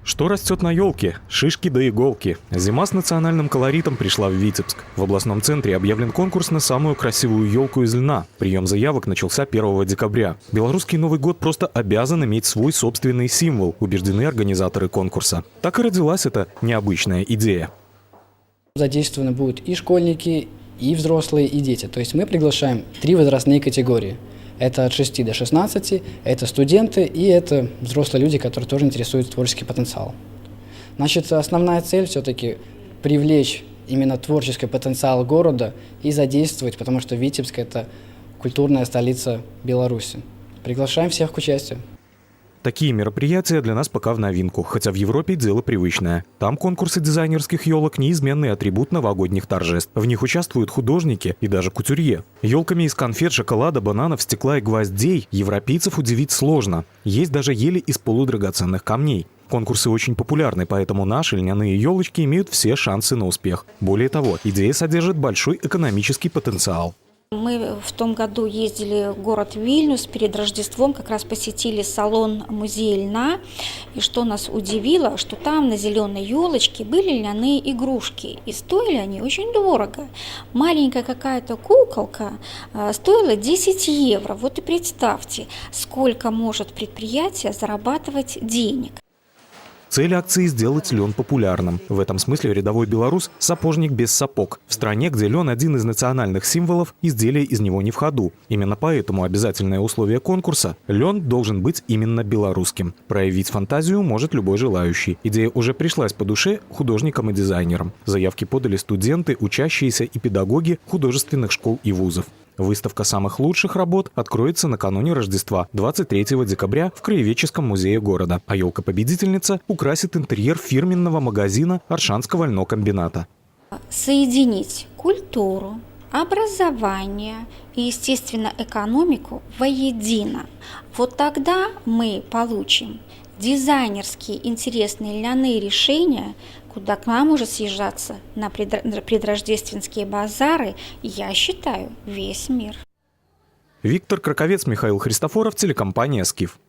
Что растет на елке? Шишки да иголки. Зима с национальным колоритом пришла в Витебск. В областном центре объявлен конкурс на самую красивую елку из льна. Прием заявок начался 1 декабря. Белорусский Новый год просто обязан иметь свой собственный символ, убеждены организаторы конкурса. Так и родилась эта необычная идея. Задействованы будут и школьники, и взрослые, и дети. То есть мы приглашаем 3 возрастные категории. Это от 6 до 16, это студенты и это взрослые люди, которые тоже интересуют творческий потенциал. Значит, основная цель все-таки привлечь именно творческий потенциал города и задействовать, потому что Витебск – это культурная столица Беларуси. Приглашаем всех к участию. Такие мероприятия для нас пока в новинку, хотя в Европе дело привычное. Там конкурсы дизайнерских елок – неизменный атрибут новогодних торжеств. В них участвуют художники и даже кутюрье. Елками из конфет, шоколада, бананов, стекла и гвоздей европейцев удивить сложно. Есть даже ели из полудрагоценных камней. Конкурсы очень популярны, поэтому наши льняные елочки имеют все шансы на успех. Более того, идея содержит большой экономический потенциал. Мы в том году ездили в город Вильнюс перед Рождеством, как раз посетили салон музея льна. И что нас удивило, что там на зеленой елочке были льняные игрушки. И стоили они очень дорого. Маленькая какая-то куколка стоила 10 евро. Вот и представьте, сколько может предприятие зарабатывать денег. Цель акции – сделать лен популярным. В этом смысле рядовой белорус – сапожник без сапог. В стране, где лен – один из национальных символов, изделия из него не в ходу. Именно поэтому обязательное условие конкурса – лен должен быть именно белорусским. Проявить фантазию может любой желающий. Идея уже пришлась по душе художникам и дизайнерам. Заявки подали студенты, учащиеся и педагоги художественных школ и вузов. Выставка самых лучших работ откроется накануне Рождества, 23 декабря, в Краеведческом музее города. А елка-победительница украсит интерьер фирменного магазина Оршанского льнокомбината. Соединить культуру, образование и, естественно, экономику воедино. Вот тогда мы получим дизайнерские интересные льняные решения, куда к нам может съезжаться на предрождественские базары, я считаю, весь мир. Виктор Краковец, Михаил Христофоров, телекомпания «Скиф».